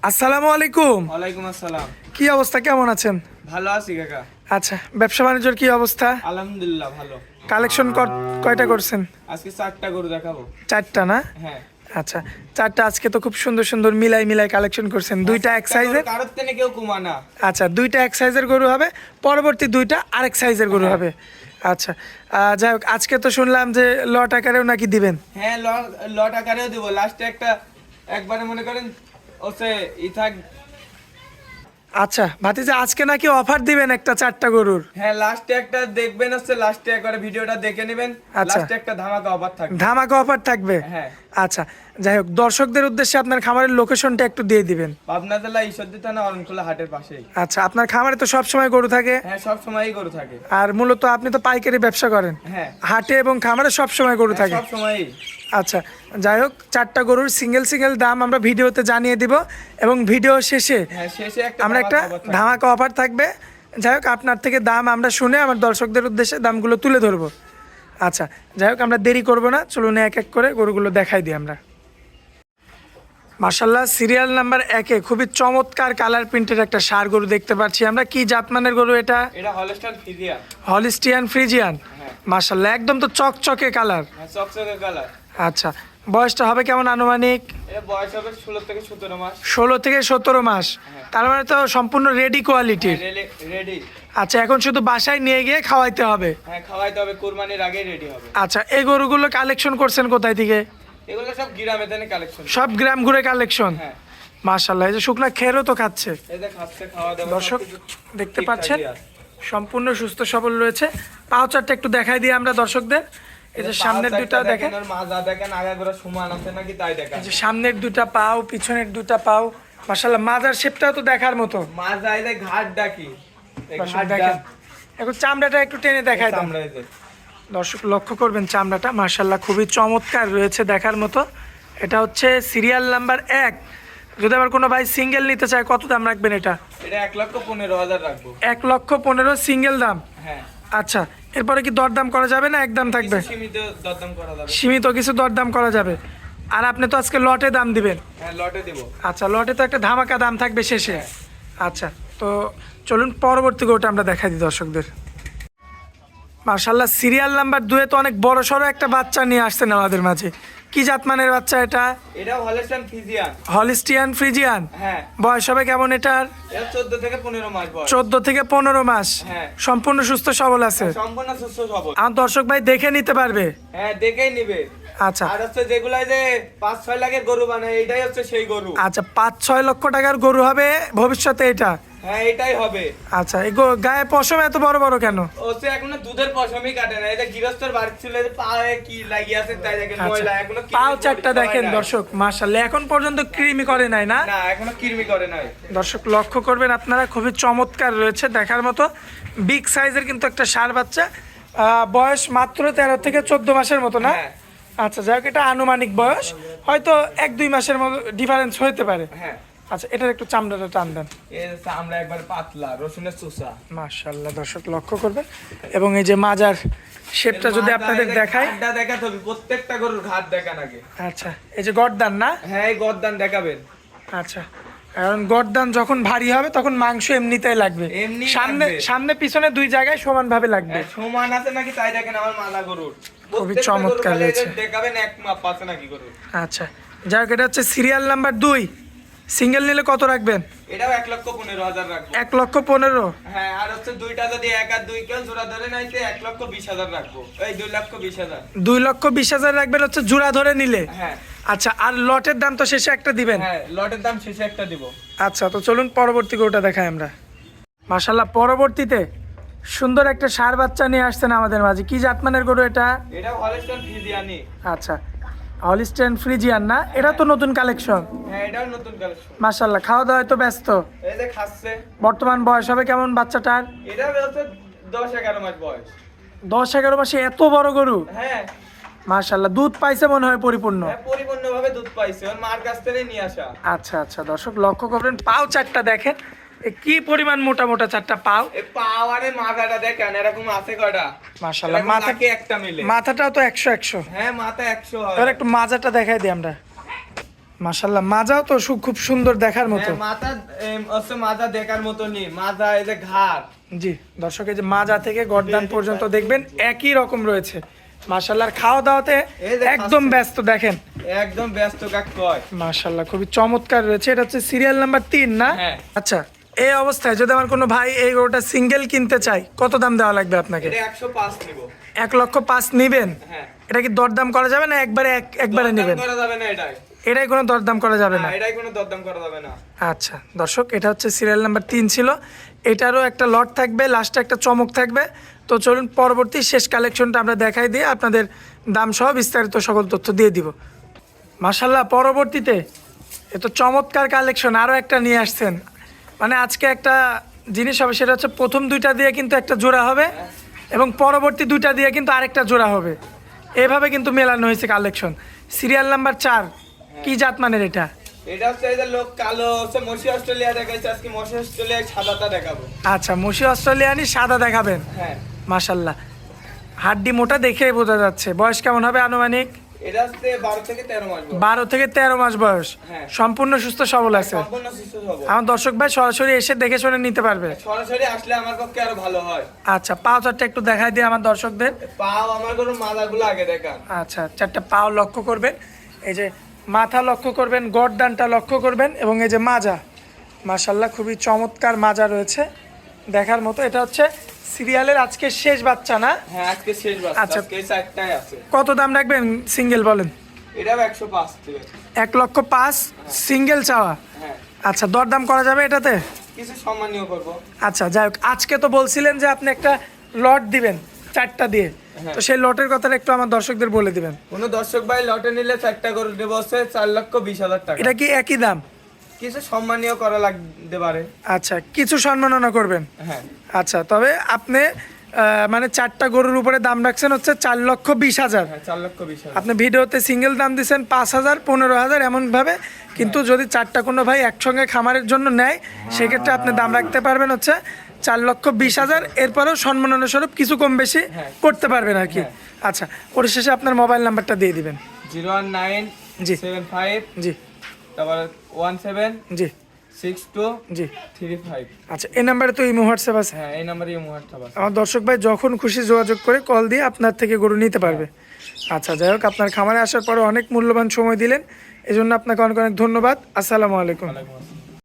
আসসালামু আলাইকুম। ওয়ালাইকুম আসসালাম। কি অবস্থা, কেমন আছেন? ভালো আছি কাকা। আচ্ছা, ব্যবসা বাণিজ্যের কি অবস্থা? আলহামদুলিল্লাহ ভালো। কালেকশন কয়টা করছেন? আজকে 4টা গরু দেখাবো। 4টা না? হ্যাঁ। আচ্ছা, 4টা আজকে তো খুব সুন্দর সুন্দর মিলাই মিলাই কালেকশন করছেন। দুইটা এক সাইজের। কারোর থেকে কেউ কমা না। আচ্ছা, দুইটা এক সাইজের গরু হবে, পরবর্তী দুইটা আরেক সাইজের গরু হবে। আচ্ছা, যাই হোক, আজকে তো শুনলাম যে লট আকারেও নাকি দিবেন। হ্যাঁ, লট আকারেও দিব। লাস্টে একবারে মনে করেন ওসে থাক। আচ্ছা ভাতিজা, আজকে নাকি অফার দিবেন একটা 4টা গরুর। হ্যাঁ, লাস্টে একটা দেখবেন, লাস্টে একবারে ভিডিওটা দেখে নেবেন। আচ্ছা। লাস্টে একটা ধামাকা অফার থাকবে। ধামাকা অফার থাকবে? হ্যাঁ। আচ্ছা, যাই হোক, দর্শকদের উদ্দেশ্যে আপনার খামারের লোকেশনটা একটু দিয়ে দিবেন। পাবনা জেলা ঈশ্বরদী থানা অরণখোলা হাটের পাশেই। আচ্ছা, আপনার খামারে তো সব সময় গরু থাকে? হ্যাঁ, সব সময়ই গরু থাকে। আর মূলত আপনি তো পাইকারি ব্যবসা করেন? হ্যাঁ। হাটে এবং খামারে সব সময় গরু থাকে? সব সময়ই। আচ্ছা, যাই হোক, 4টা গরুর সিঙ্গেল সিঙ্গেল দাম আমরা ভিডিওতে জানিয়ে দিব এবং ভিডিও শেষে হ্যাঁ, শেষে আমরা একটা ধামাকা অফার থাকবে। যাই হোক, আপনার থেকে দাম আমরা শুনে আমার দর্শকদের উদ্দেশ্যে দামগুলো তুলে ধরবো। আচ্ছা, যাই হোক, আমরা দেরি করব না, চলুন এক এক করে গরুগুলো দেখাই দিই আমরা। মাশাআল্লাহ, সিরিয়াল নাম্বার 1-এ খুবই চমৎকার কালার প্রিন্টের একটা ষাঁড় গরু দেখতে পাচ্ছি আমরা। কি জাতমানের গরু এটা? এটা হলস্টাইন ফ্রিজিয়ান। Holstein Friesian. হ্যাঁ। মাশাআল্লাহ, একদম তো চকচকে কালার। হ্যাঁ, চকচকে কালার। আচ্ছা, বয়সটা হবে কেমন আনুমানিক? এর বয়স হবে 16 থেকে 17 মাস। 16 থেকে 17 মাস। হ্যাঁ। তার মানে তো সম্পূর্ণ রেডি কোয়ালিটির। রেডি। আচ্ছা, এখন শুধু বাসায় নিয়ে গিয়ে খাওয়াইতে হবে? হ্যাঁ, খাওয়াইতে হবে, কুরবানির আগে রেডি হবে। আচ্ছা, এই গরুগুলো কালেকশন করছেন কোথায় থেকে? এগুলো সব গ্রামে থেকে কালেকশন। সব গ্রাম ঘুরে কালেকশন? হ্যাঁ। মাশাআল্লাহ, এই যে শুকনা খেরও তো খাচ্ছে। এই যে খাচ্ছে, খাওয়া দাওয়া দর্শক সবকিছু দেখতে ঠিকঠাকই পাচ্ছেন, আছে। সম্পূর্ণ সুস্থ সবল রয়েছে। পাও চারটা একটু দেখাই দিই আমরা দর্শকদের। এই যে সামনের দুটা দেখেন, আর মাজা দেখেন, আগাগোড়া সমান আছে নাকি তাই দেখেন। এই যে সামনের দুটা পাও, পিছনের দুটা পাও। মাশাআল্লাহ, মাজার শেপটাও তো দেখার মতো। মাজা এই যে ঘাট ডাকি। এই দর্শক ঘাট দেখেন, ডাক। এখন চামড়াটা একটু টেনে দেখাই দাও। আমরা এই যে দর্শক লক্ষ্য করবেন চামড়াটা, মাশাআল্লাহ খুবই চমৎকার রয়েছে দেখার মতো। এটা হচ্ছে সিরিয়াল নাম্বার 1। যদি আবার কোনো ভাই সিঙ্গেল নিতে চায়, কত দাম রাখবেন এটা? এটা 1,15,000 রাখবো। 1,15,000 সিঙ্গেল দাম? হ্যাঁ। আচ্ছা, এরপরে কি দরদাম করা যাবে না একদম থাকবে? কিছু সীমিত দরদাম করা যাবে। সীমিত কিছু দরদাম করা যাবে। আর আপনি তো আজকে লটে দাম দিবেন? হ্যাঁ, লটে দিব। আচ্ছা, লটে তো একটা ধামাকা দাম থাকবে শেষে। আচ্ছা, তো চলুন পরবর্তী গরুটা আমরা দেখাই দিই দর্শকদের। মাশাআল্লাহ, সিরিয়াল নাম্বার 2-এ তো অনেক বড় সড়ো একটা বাচ্চা নিয়ে আসছেন আমাদের মাঝে। কি জাতমানের বাচ্চা এটা? এটা হলস্টাইন ফ্রিজিয়ান। Holstein Friesian? হ্যাঁ। বয়স হবে কেমন এটার? এটা 14 থেকে 15 মাস বয়স। 14 থেকে 15 মাস। হ্যাঁ। সম্পূর্ণ সুস্থ সবল আছে? সম্পূর্ণ সুস্থ সবল। আমার দর্শক ভাই দেখে নিতে পারবে? হ্যাঁ, দেখেই নিবে। আচ্ছা। আর হচ্ছে যেগুলা যে 5-6 লাখের গরু বানায়, এটাই হচ্ছে সেই গরু। আচ্ছা, 5-6 লক্ষ টাকার গরু হবে ভবিষ্যতে এটা? হ্যাঁ, এটাই হবে। আচ্ছা, এই গায়ে পশম এত বড় বড় কেন? হচ্ছে এখনো দুধের পশমই কাটে না। এটা গৃহস্থর বাড়ি ছিল, যে পায়ে কি লাগিয়ে আছে তাই দেখেন, ময়লা এখনো। পাও চারটা দেখেন দর্শক, মাশাআল্লাহ, এখন পর্যন্ত কৃমি করে নাই না? না, এখনো কৃমি করে নাই। দর্শক লক্ষ্য করবেন আপনারা, খুবই চমৎকার রয়েছে দেখার মতো। বিগ সাইজের কিন্তু একটা ষাঁড় বাচ্চা। বয়স মাত্র 13 থেকে 14 মাসের মতো না? হ্যাঁ। আচ্ছা, যাই হোক, এটা আনুমানিক বয়স, হয়তো 1-2 মাসের মতো ডিফারেন্স হতে পারে। হ্যাঁ। আচ্ছা, এটার একটু চামড়াটা টান দেন। আমরা একবার পাতলা রসুনের চোষা। মাশাআল্লাহ, দর্শক লক্ষ্য করবেন। এবং এই যে মাজার শেপটা যদি আপনাদের দেখাই। ঘাটটা দেখাতে হবে, প্রত্যেকটা গরুর ঘাট দেখান আগে। আচ্ছা, এই যে গর্দান না? হ্যাঁ, এই গর্দান দেখাবেন। আচ্ছা, কারণ গর্দান যখন ভারী হবে তখন মাংস এমনিতেই লাগবে। এমনি সামনে সামনে পিছনে দুই জায়গায় সমানভাবে লাগবে। হ্যাঁ, সমান আছে নাকি তাই দেখেন আমার মালা গরুর। খুবই চমৎকার রয়েছে। দেখাবেন এক মাপ আছে নাকি গরুর। আচ্ছা, যাই হোক, এটা হচ্ছে সিরিয়াল নাম্বার 2। সিঙ্গেল নিলে কত রাখবেন? এটাও 1,15,000 রাখবো। 1,15,000? হ্যাঁ, আর হচ্ছে দুইটা যদি এক আর দুই কেউ জোড়া ধরে নাইতে 1,20,000 রাখবো। এই 2,20,000। 2,20,000 রাখবেন হচ্ছে জোড়া ধরে নিলে? হ্যাঁ। আচ্ছা, আর লটের দাম তো শেষে একটা দিবেন? হ্যাঁ, লটের দাম শেষে একটা দিব। আচ্ছা, তো চলুন পরবর্তী গরুটা দেখাই আমরা। মাশাআল্লাহ, পরবর্তীতে সুন্দর একটা ষাঁড় বাচ্চা নিয়ে আসছেন আমাদের মাঝে। কি জাতমানের গরু এটা? এটা হলস্টাইন ফ্রিজিয়ানি। আচ্ছা, হলিস্টাইন ফ্রিজিয়ান না? এটা তো নতুন কালেকশন। হ্যাঁ, এটাও নতুন কালেকশন। মাশাআল্লাহ, খাওয়া দাওয়ায় তো ব্যস্ত। এই যে খাচ্ছে। বর্তমান বয়স হবে কেমন বাচ্চাটার? এটা হচ্ছে 10-11 মাস বয়স। 10-11 মাসে এত বড় গরু? হ্যাঁ। মাশাআল্লাহ, দুধ পাইছে মনে হয় পরিপূর্ণ? হ্যাঁ, পরিপূর্ণভাবে দুধ পাইছে, ওর মার কাছ থেকে নিয়ে আসা। আচ্ছা আচ্ছা, দর্শক লক্ষ্য করবেন, পাও চারটা দেখেন, কি পরিমাণ মোটা মোটা চারটা পাও। এই পাওয়ারে মাথাটা দেখেন এরকম আছে কয়টা। মাশাআল্লাহ, মাথাকে একটা মিলে। মাথাটাও তো 100-100। হ্যাঁ, মাথা 100 হয়। এবার একটু মাজাটা দেখাই দিই আমরা। মাশাল্লাহ, মাজাও তো খুব সুন্দর দেখার মতো। হ্যাঁ, মাথা হচ্ছে মাজা দেখার মতো নি, মাজা এই যে ঘাড়। জি দর্শক, এই যে মাজা থেকে গর্দান পর্যন্ত দেখবেন একই রকম রয়েছে। মাশাল্লাহ, আর খাওয়া দাওয়াতে এই যে একদম খাচ্ছে। ব্যস্ত দেখেন। একদম ব্যস্ত কাক কয়। মাশাল্লাহ, খুবই চমৎকার রয়েছে। এটা হচ্ছে সিরিয়াল নাম্বার 3 না? হ্যাঁ। আচ্ছা, এই অবস্থায় যদি আমার কোনো ভাই এই গরুটা সিঙ্গেল কিনতে চাই, কত দাম দেওয়া লাগবে আপনাকে? এটা 105 নিব। 1,05,000 নিবেন? হ্যাঁ। এটা কি দরদাম করা যাবে না একবারে একবারে দরদাম নেবেন? করা যাবে না এটাই। এটাই কোনো দরদাম করা যাবে না? না, এটাই কোনো দরদাম করা যাবে না। আচ্ছা দর্শক, এটা হচ্ছে সিরিয়াল নাম্বার 3 ছিল। এটারও একটা লট থাকবে, লাস্টে একটা চমক থাকবে। তো চলুন পরবর্তী শেষ কালেকশনটা আমরা দেখাই দিয়ে আপনাদের দাম সহ বিস্তারিত সকল তথ্য দিয়ে দিব। মাশাল্লাহ, পরবর্তীতে এ তো চমৎকার কালেকশন আরও একটা নিয়ে আসছেন। মানে আজকে একটা জিনিস হবে, সেটা হচ্ছে প্রথম 2টা দিয়ে কিন্তু একটা জোড়া হবে এবং পরবর্তী 2টা দিয়ে কিন্তু আরেকটা জোড়া হবে। এভাবে কিন্তু মেলানো হয়েছে কালেকশন। সিরিয়াল নাম্বার 4, কি জাত মানের এটা? এটা হচ্ছে এই যে লোক কালো হচ্ছে মসি অস্ট্রেলিয়া দেখাইছে, আজকে মসি অস্ট্রেলিয়া সাদাটা দেখাবো। আচ্ছা, মসি অস্ট্রেলিয়ানি সাদা দেখাবেন। হ্যাঁ। মাশাল্লাহ, হাড্ডি মোটা দেখেই বোঝা যাচ্ছে। বয়স কেমন হবে আনুমানিক? এটা হচ্ছে 12 থেকে 13 মাস বয়স। 12 থেকে 13 মাস বয়স। হ্যাঁ। সম্পূর্ণ সুস্থ সবল আছে। সম্পূর্ণ সুস্থ হবো। আমার দর্শক ভাই সরাসরি এসে দেখে শুনে নিতে পারবে। সরাসরি আসলে আমার পক্ষে আরো ভালো হয়। আচ্ছা, পাও চারটা একটু দেখাই দিয়ে আমার দর্শকদের। পাও আমার কোনো মাথাগুলো আগে দেখান। আচ্ছা, 4টা পাও লক্ষ্য করবেন। এই যে মাথা লক্ষ্য করবেন, গর্দানটা লক্ষ্য করবেন এবং এই যে মাজা। মাশাল্লাহ, খুবই চমৎকার মাজা রয়েছে দেখার মতো। এটা হচ্ছে সিরিয়ালের আজকে শেষ বাচ্চা না? হ্যাঁ, আজকে শেষ বাচ্চা। আচ্ছা। আজকে 4টাই আছে। কত দাম রাখবেন সিঙ্গেল বলেন? এটাও 105 থেকে। 1,05,000 সিঙ্গেল চাওয়া? হ্যাঁ। আচ্ছা, দরদাম করা যাবে এটাতে? কিছু সম্মানীয় করব। আচ্ছা, যাই হোক, আজকে তো বলছিলেন যে আপনি একটা লট দিবেন 4টা দিয়ে, হ্যাঁ। তো সেই লটের কথাটা একটু আমার দর্শকদের বলে দিবেন। কোনো দর্শক ভাই লটে নিলে 4টা করে দেবো হচ্ছে 4,20,000 টাকা। এটা কি একই দাম? কিছু সম্মানীয় করা লাগতে পারে। আচ্ছা, কিছু সম্মাননা করবেন। হ্যাঁ। আচ্ছা, তবে আপনি মানে 4টা গরুর উপরে দাম রাখছেন হচ্ছে 4,20,000। হ্যাঁ, 4,20,000। আপনি ভিডিওতে সিঙ্গেল দাম দিচ্ছেন 5,000, 15,000 এমনভাবে। কিন্তু যদি 4টা কোনো ভাই একসঙ্গে খামারের জন্য নেয়, সেক্ষেত্রে আপনি দাম রাখতে পারবেন হচ্ছে 4,20,000। এরপরেও সম্মাননা স্বরূপ কিছু কম বেশি করতে পারবেন আর কি। আচ্ছা, পরিশেষে আপনার মোবাইল নাম্বারটা দিয়ে দিবেন। 019 জি। 75 জি। তারপর 17 জি। 62 জি। 35। আচ্ছা, এই নাম্বারে তো ইমো হোয়াটসঅ্যাপ আছে? হ্যাঁ, এই নাম্বারে হোয়াটসঅ্যাপ আছে। আমার দর্শক ভাই যখন খুশি যোগাযোগ করে কল দিয়ে আপনার থেকে গরু নিতে পারবে। আচ্ছা, যাই হোক, আপনার খামারে আসার পরে অনেক মূল্যবান সময় দিলেন, এজন্য আপনাকে অনেক অনেক ধন্যবাদ। আসসালামু আলাইকুম। ওয়ালাইকুম আসসালাম।